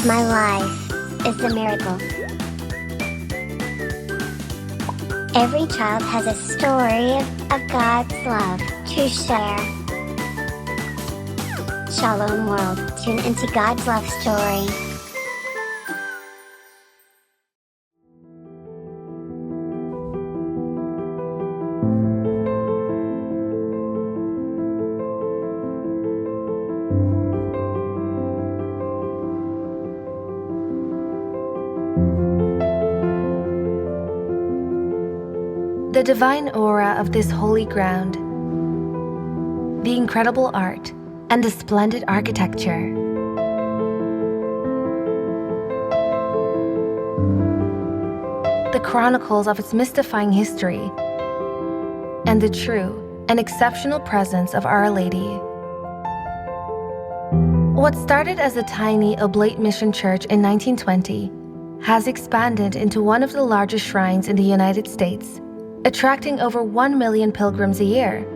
My life is a miracle. Every child has a story of God's love to share. Shalom World, tune into God's love story. The divine aura of this holy ground, the incredible art, and the splendid architecture. The chronicles of its mystifying history, and the true and exceptional presence of Our Lady. What started as a tiny oblate mission church in 1920 has expanded into one of the largest shrines in the United States, attracting over 1 million pilgrims a year.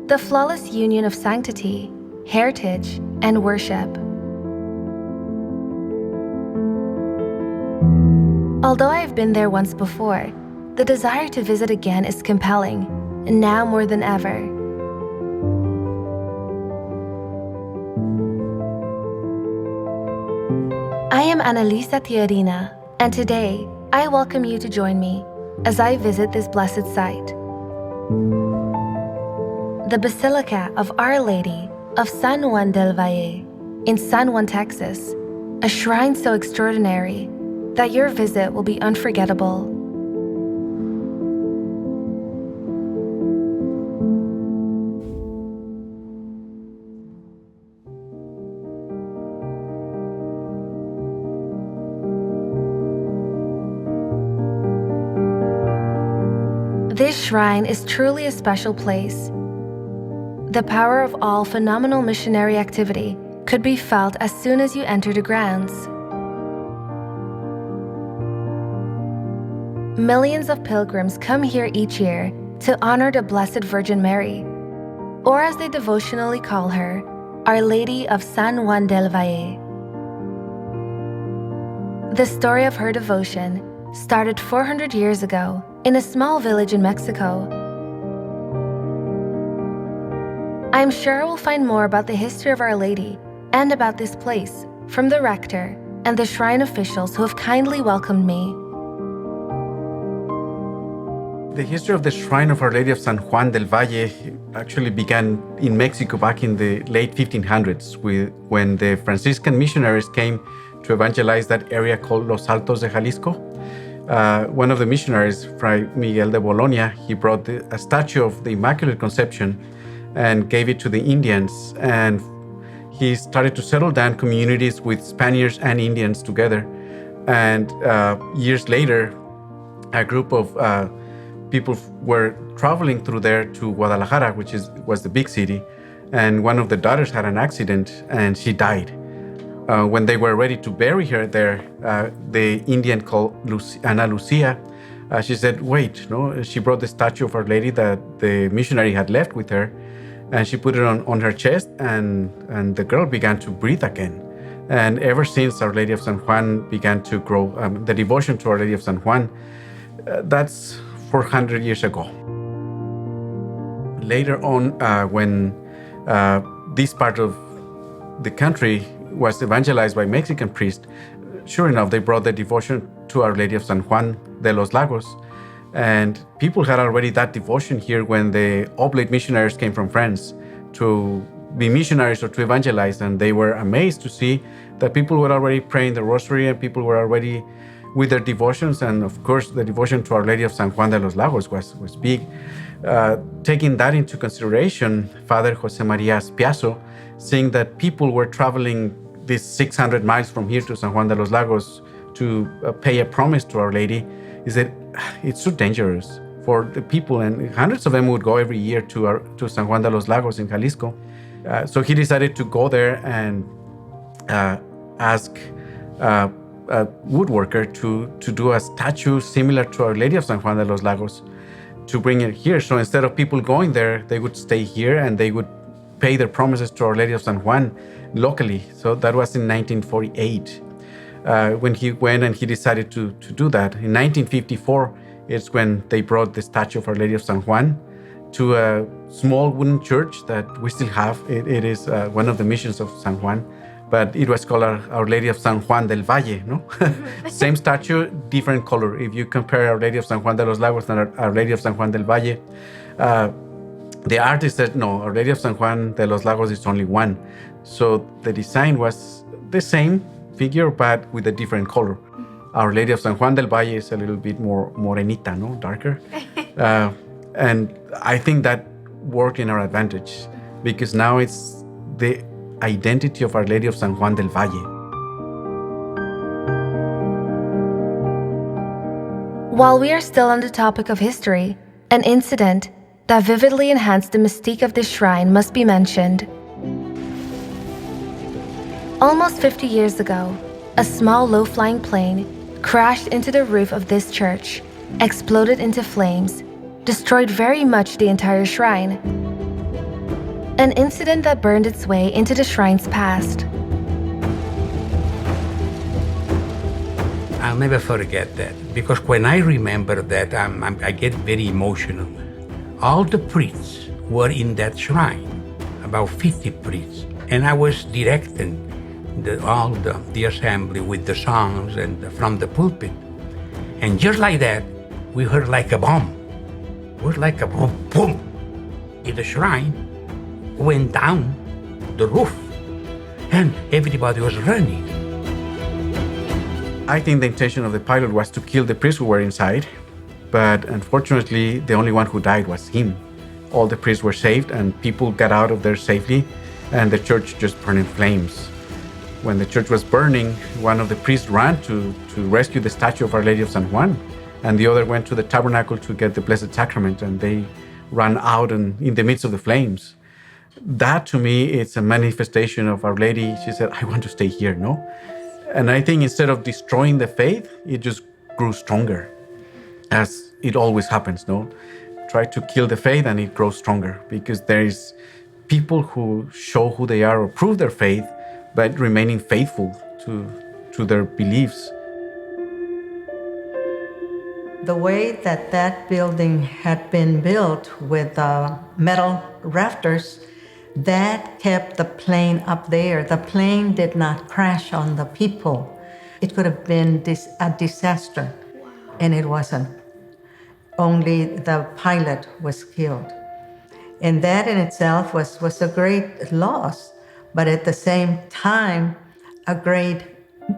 The flawless union of sanctity, heritage, and worship. Although I have been there once before, the desire to visit again is compelling, and now more than ever. I am Annalizza Tijerina, and today I welcome you to join me as I visit this blessed site. The Basilica of Our Lady of San Juan del Valle in San Juan, Texas, a shrine so extraordinary that your visit will be unforgettable. This shrine is truly a special place. The power of all phenomenal missionary activity could be felt as soon as you enter the grounds. Millions of pilgrims come here each year to honor the Blessed Virgin Mary, or as they devotionally call her, Our Lady of San Juan del Valle. The story of her devotion started 400 years ago in a small village in Mexico. I'm sure we'll find more about the history of Our Lady and about this place from the rector and the shrine officials who have kindly welcomed me. The history of the Shrine of Our Lady of San Juan del Valle actually began in Mexico back in the late 1500s when the Franciscan missionaries came to evangelize that area called Los Altos de Jalisco. One of the missionaries, Fray Miguel de Bologna, he brought a statue of the Immaculate Conception and gave it to the Indians. And he started to settle down communities with Spaniards and Indians together. And years later, a group of people were traveling through there to Guadalajara, which was the big city. And one of the daughters had an accident and she died. When they were ready to bury her there, the Indian called Ana Lucia, she said, wait, no? She brought the statue of Our Lady that the missionary had left with her, and she put it on her chest, and the girl began to breathe again. And ever since Our Lady of San Juan began to grow, the devotion to Our Lady of San Juan, that's 400 years ago. Later on, when this part of the country was evangelized by Mexican priests, sure enough, they brought the devotion to Our Lady of San Juan de los Lagos. And people had already that devotion here when the oblate missionaries came from France to be missionaries or to evangelize. And they were amazed to see that people were already praying the rosary and people were already with their devotions. And of course, the devotion to Our Lady of San Juan de los Lagos was big. Taking that into consideration, Father Jose Maria Espiazo, seeing that people were traveling these 600 miles from here to San Juan de los Lagos to pay a promise to Our Lady, he said, it's too dangerous for the people, and hundreds of them would go every year to San Juan de los Lagos in Jalisco. So he decided to go there and ask a woodworker to do a statue similar to Our Lady of San Juan de los Lagos, to bring it here. So instead of people going there, they would stay here and they would pay their promises to Our Lady of San Juan locally. So that was in 1948 when he went and he decided to do that. In 1954 is when they brought the statue of Our Lady of San Juan to a small wooden church that we still have. It is one of the missions of San Juan, but it was called Our Lady of San Juan del Valle, no? Same statue, different color. If you compare Our Lady of San Juan de los Lagos and Our Lady of San Juan del Valle, the artist said, no, Our Lady of San Juan de los Lagos is only one. So the design was the same figure, but with a different color. Our Lady of San Juan del Valle is a little bit more morenita, no? Darker. And I think that worked in our advantage because now it's the identity of Our Lady of San Juan del Valle. While we are still on the topic of history, an incident that vividly enhanced the mystique of this shrine must be mentioned. Almost 50 years ago, a small low-flying plane crashed into the roof of this church, exploded into flames, destroyed very much the entire shrine. An incident that burned its way into the shrine's past. I'll never forget that, because when I remember that, I get very emotional. All the priests were in that shrine, about 50 priests, and I was directing the assembly with the songs and from the pulpit. And just like that, we heard like a bomb. It was like a boom, boom. In the shrine went down the roof, and everybody was running. I think the intention of the pilot was to kill the priests who were inside, but unfortunately, the only one who died was him. All the priests were saved, and people got out of there safely, and the church just burned in flames. When the church was burning, one of the priests ran to rescue the statue of Our Lady of San Juan, and the other went to the tabernacle to get the Blessed Sacrament, and they ran out and in the midst of the flames. That, to me, it's a manifestation of Our Lady. She said, I want to stay here, no? And I think instead of destroying the faith, it just grew stronger, as it always happens, no? Try to kill the faith and it grows stronger, because there is people who show who they are or prove their faith by remaining faithful to their beliefs. The way that that building had been built with metal rafters, that kept the plane up there. The plane did not crash on the people. It could have been a disaster, and it wasn't. Only the pilot was killed. And that in itself was a great loss, but at the same time,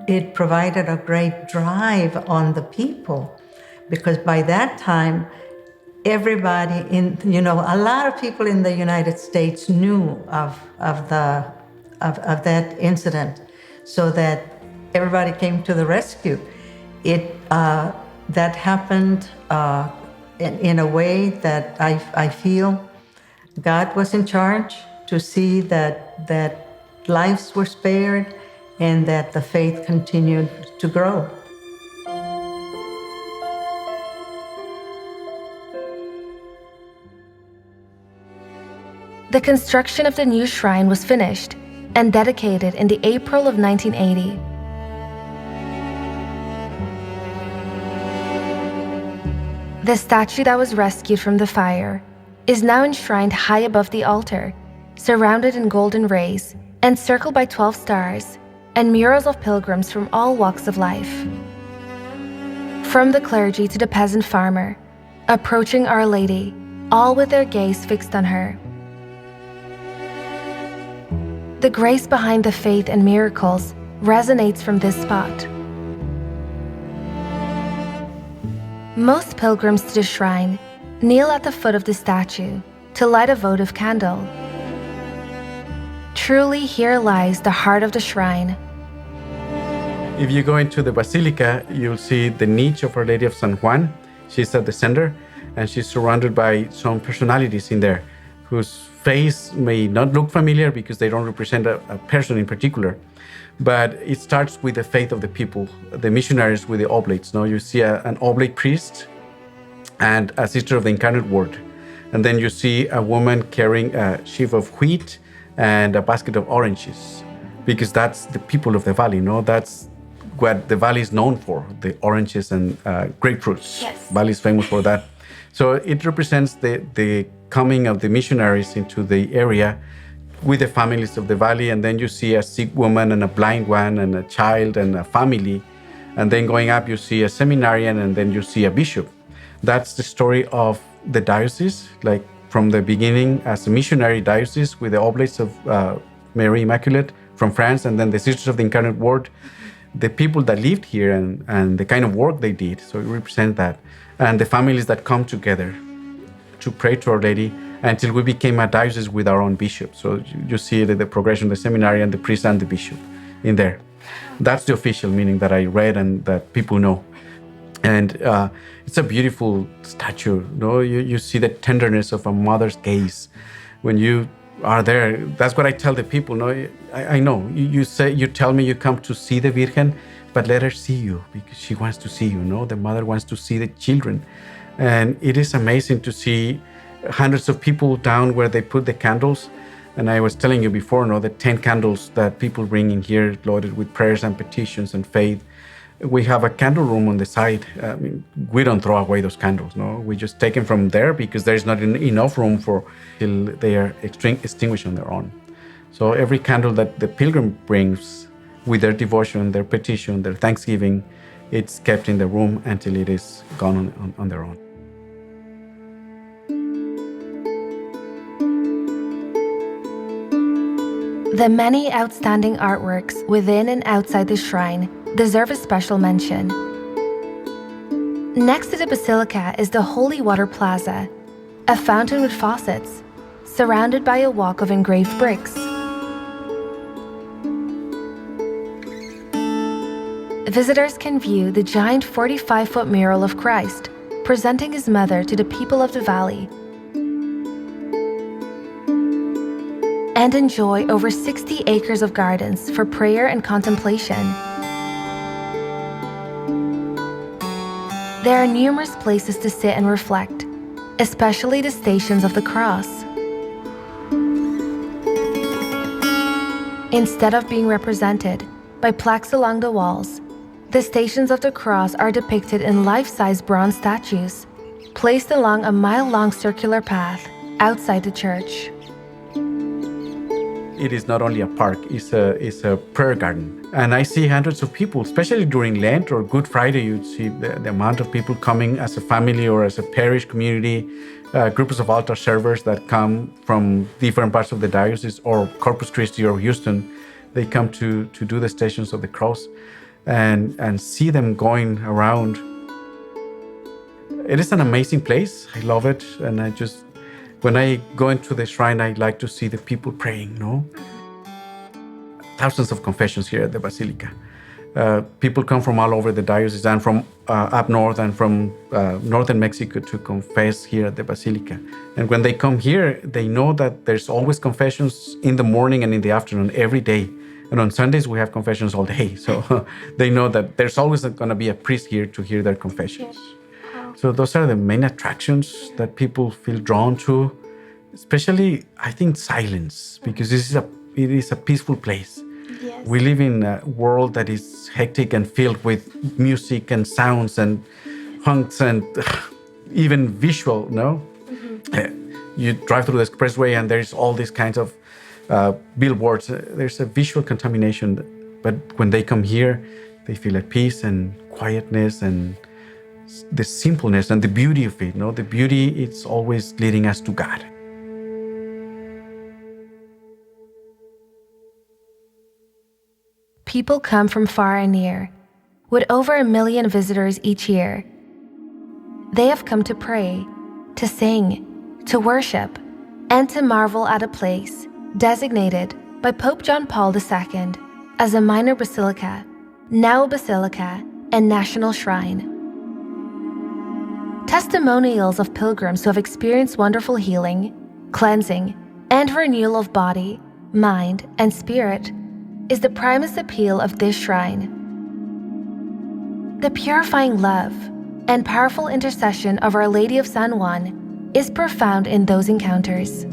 it provided a great drive on the people, because by that time, everybody a lot of people in the United States knew of that incident, so that everybody came to the rescue. That happened in a way that I feel God was in charge to see that lives were spared and that the faith continued to grow. The construction of the new shrine was finished and dedicated in the April of 1980. The statue that was rescued from the fire is now enshrined high above the altar, surrounded in golden rays, encircled by 12 stars, and murals of pilgrims from all walks of life. From the clergy to the peasant farmer, approaching Our Lady, all with their gaze fixed on her. The grace behind the faith and miracles resonates from this spot. Most pilgrims to the shrine kneel at the foot of the statue to light a votive candle. Truly, here lies the heart of the shrine. If you go into the Basilica, you'll see the niche of Our Lady of San Juan. She's at the center, and she's surrounded by some personalities in there whose face may not look familiar because they don't represent a person in particular. But it starts with the faith of the people, the missionaries with the oblates. No, you see an oblate priest and a sister of the Incarnate Word. And then you see a woman carrying a sheaf of wheat and a basket of oranges, because that's the people of the valley, that's what the valley is known for, the oranges and grapefruits. Yes. Valley is famous for that. So it represents the coming of the missionaries into the area with the families of the valley. And then you see a sick woman and a blind one and a child and a family. And then going up, you see a seminarian, and then you see a bishop. That's the story of the diocese, like from the beginning as a missionary diocese with the oblates of Mary Immaculate from France, and then the Sisters of the Incarnate Word, the people that lived here and the kind of work they did. So it represents that. And the families that come together to pray to Our Lady until we became a diocese with our own bishop. So you see the progression, the seminary and the priest and the bishop in there. That's the official meaning that I read and that people know. And it's a beautiful statue. You see the tenderness of a mother's gaze when you are there. That's what I tell the people. I know you tell me you come to see the Virgin, but let her see you because she wants to see you. The mother wants to see the children, and it is amazing to see hundreds of people down where they put the candles. And I was telling you before, the 10 candles that people bring in here, loaded with prayers and petitions and faith. We have a candle room on the side. We don't throw away those candles. We just take them from there because there's not enough room till they are extinguished on their own. So every candle that the pilgrim brings with their devotion, their petition, their thanksgiving, it's kept in the room until it is gone on their own. The many outstanding artworks within and outside the shrine deserve a special mention. Next to the Basilica is the Holy Water Plaza, a fountain with faucets, surrounded by a walk of engraved bricks. Visitors can view the giant 45-foot mural of Christ, presenting his mother to the people of the valley, and enjoy over 60 acres of gardens for prayer and contemplation. There are numerous places to sit and reflect, especially the Stations of the Cross. Instead of being represented by plaques along the walls, the Stations of the Cross are depicted in life-size bronze statues, placed along a mile-long circular path outside the church. It is not only a park, it's a prayer garden. And I see hundreds of people, especially during Lent or Good Friday, you'd see the amount of people coming as a family or as a parish community, groups of altar servers that come from different parts of the diocese or Corpus Christi or Houston. They come to do the Stations of the Cross and see them going around. It is an amazing place. I love it. And when I go into the shrine, I like to see the people praying, Thousands of confessions here at the Basilica. People come from all over the diocese and from up north and from northern Mexico to confess here at the Basilica. And when they come here, they know that there's always confessions in the morning and in the afternoon every day. And on Sundays, we have confessions all day. So they know that there's always going to be a priest here to hear their confessions. So those are the main attractions that people feel drawn to, especially, I think, silence, because it is a peaceful place. Yes. We live in a world that is hectic and filled with music and sounds and honks and even visual, You drive through the expressway and there's all these kinds of billboards. There's a visual contamination. But when they come here, they feel at peace and quietness and the simpleness and the beauty of it. The beauty, it's always leading us to God. People come from far and near, with over 1 million visitors each year. They have come to pray, to sing, to worship, and to marvel at a place designated by Pope John Paul II as a minor basilica, now a basilica, and national shrine. Testimonials of pilgrims who have experienced wonderful healing, cleansing, and renewal of body, mind, and spirit is the primus appeal of this shrine. The purifying love and powerful intercession of Our Lady of San Juan is profound in those encounters.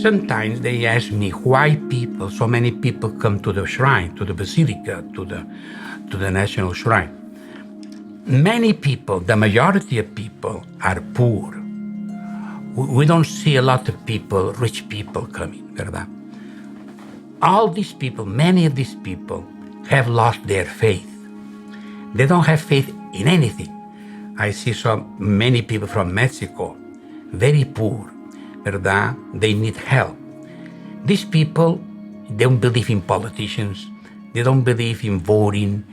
sometimes they ask me why so many people come to the shrine, to the Basilica, to the National Shrine. Many people, the majority of people, are poor. We don't see a lot of people, rich people coming, ¿verdad? All these people, many of these people, have lost their faith. They don't have faith in anything. I see so many people from Mexico, very poor, ¿verdad? They need help. These people don't believe in politicians. They don't believe in voting.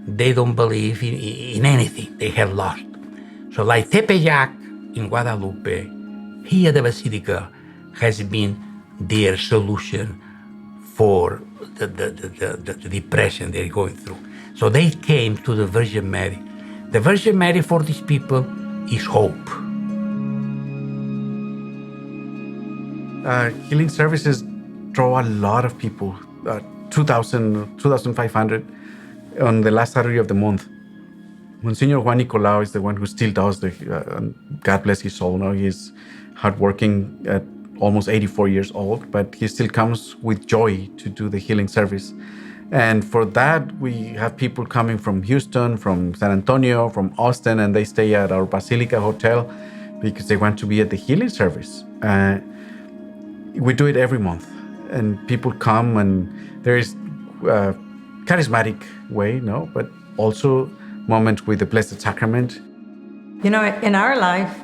They don't believe in anything. They have lost. So like Tepeyac in Guadalupe, here the Basilica has been their solution for the depression they're going through. So they came to the Virgin Mary. The Virgin Mary for these people is hope. Healing services draw a lot of people, 2,000, 2,500 on the last Saturday of the month. Monsignor Juan Nicolau is the one who still does God bless his soul. Now he's hardworking at almost 84 years old, but he still comes with joy to do the healing service. And for that, we have people coming from Houston, from San Antonio, from Austin, and they stay at our Basilica Hotel because they want to be at the healing service. We do it every month, and people come, and there is a charismatic way, but also moments with the Blessed Sacrament. You know, in our life,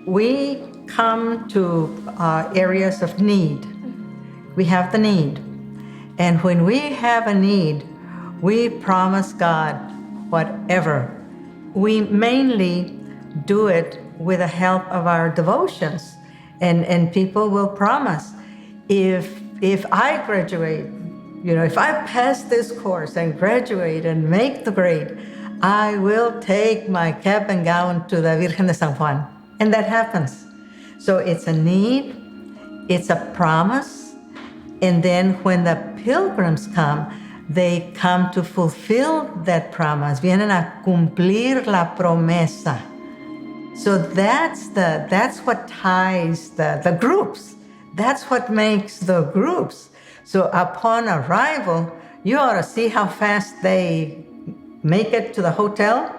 we come to areas of need. We have the need. And when we have a need, we promise God whatever. We mainly do it with the help of our devotions. And people will promise, if I graduate, if I pass this course and graduate and make the grade, I will take my cap and gown to the Virgen de San Juan. And that happens. So it's a need, it's a promise, and then when the pilgrims come, they come to fulfill that promise. Vienen a cumplir la promesa. So that's what ties the groups. That's what makes the groups. So upon arrival, you ought to see how fast they make it to the hotel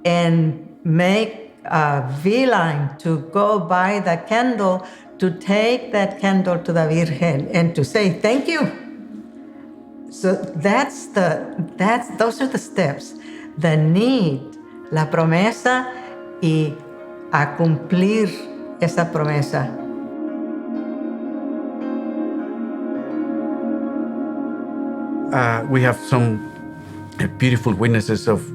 and make a V-line to go buy the candle, to take that candle to the Virgen and to say thank you. So those are the steps. The need, la promesa, y a cumplir esa promesa. We have some beautiful witnesses of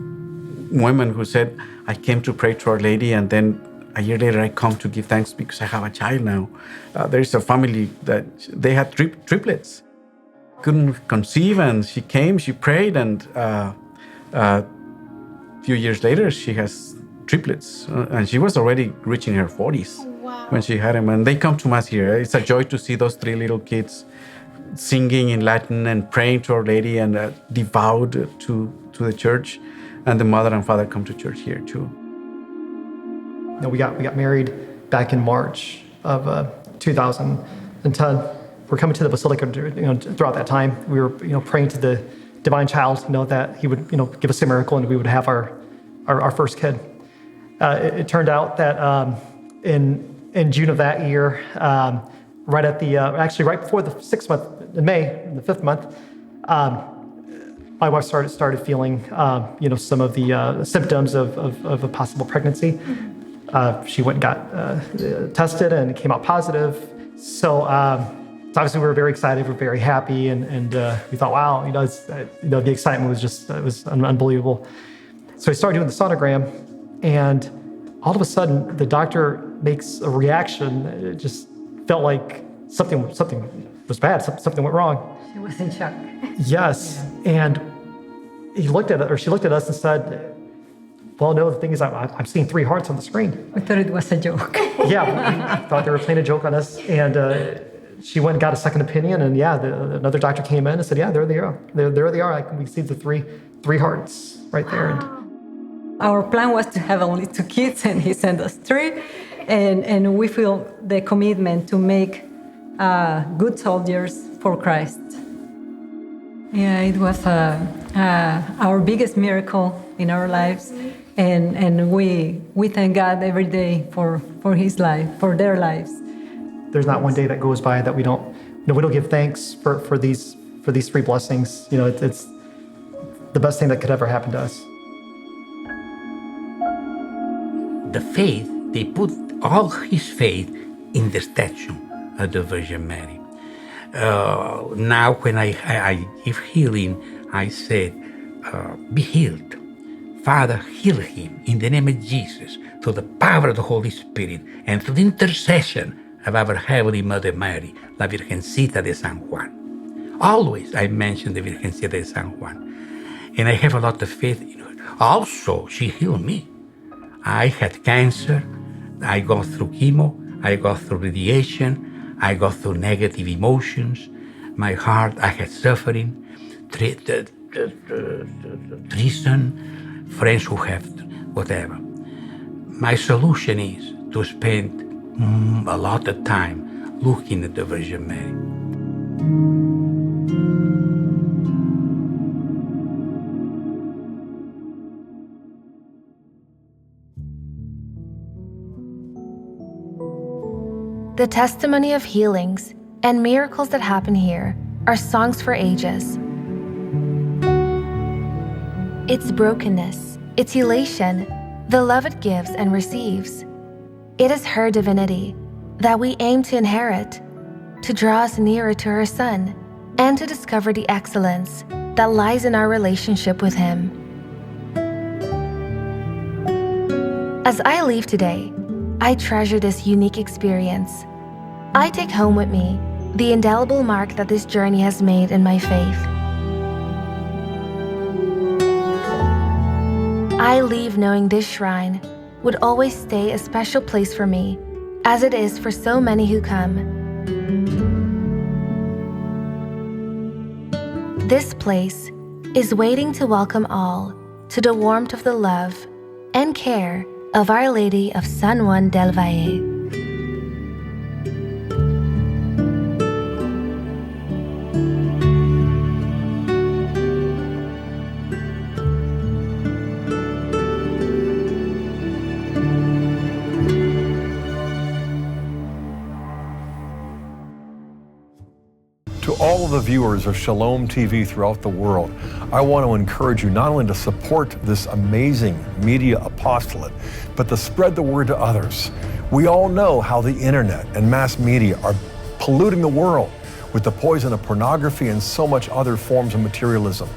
women who said, I came to pray to Our Lady, and then a year later I come to give thanks because I have a child now. There is a family that they had triplets. Couldn't conceive, and she came, she prayed, and a few years later she has triplets. And she was already reaching her 40s when she had them. And they come to Mass here. It's a joy to see those three little kids singing in Latin and praying to Our Lady and devout to the church. And the mother and father come to church here too. We got married back in March of 2010. We're coming to the Basilica. Throughout that time, we were praying to the Divine Child, that He would give us a miracle and we would have our first kid. It turned out that in June of that year, right before the 6th month in May, in the 5th month, my wife started feeling some of the symptoms of a possible pregnancy. She went and got tested and it came out positive. So obviously we were very excited, we were very happy, and we thought, wow, the excitement was unbelievable. So we started doing the sonogram, and all of a sudden the doctor makes a reaction. It just felt like something was bad, something went wrong. She was in shock. Yes, and she looked at us and said, well, no, the thing is I'm seeing 3 hearts on the screen. We thought it was a joke. Yeah, we thought they were playing a joke on us, and she went and got a second opinion, and another doctor came in and said, there they are. There they are. We see the three hearts right there. Our plan was to have only 2 kids, and he sent us 3. and we feel the commitment to make good soldiers for Christ. Yeah, it was our biggest miracle in our lives, and we thank God every day for His life, for their lives. There's not one day that goes by that we don't give thanks for these free blessings. It's the best thing that could ever happen to us. The faith, they put all his faith in the statue of the Virgin Mary. Now when I give healing, I said, be healed. Father, heal him in the name of Jesus, through the power of the Holy Spirit and through the intercession of our Heavenly Mother Mary, la Virgencita de San Juan. Always I mention the Virgencita de San Juan. And I have a lot of faith in her. Also, she healed me. I had cancer. I go through chemo. I go through radiation. I go through negative emotions. My heart, I had suffering. Treason, friends who have whatever. My solution is to spend a lot of time looking at the Virgin Mary. The testimony of healings and miracles that happen here are songs for ages. Its brokenness, its elation, the love it gives and receives. It is her divinity that we aim to inherit, to draw us nearer to her Son, and to discover the excellence that lies in our relationship with Him. As I leave today, I treasure this unique experience. I take home with me the indelible mark that this journey has made in my faith. I leave knowing this shrine would always stay a special place for me, as it is for so many who come. This place is waiting to welcome all to the warmth of the love and care of Our Lady of San Juan del Valle. To all of the viewers of Shalom TV throughout the world, I want to encourage you not only to support this amazing media apostolate, but to spread the word to others. We all know how the internet and mass media are polluting the world with the poison of pornography and so much other forms of materialism.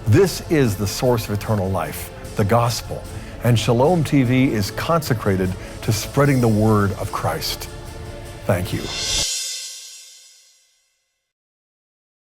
This is the source of eternal life, the gospel, and Shalom TV is consecrated to spreading the word of Christ. Thank you.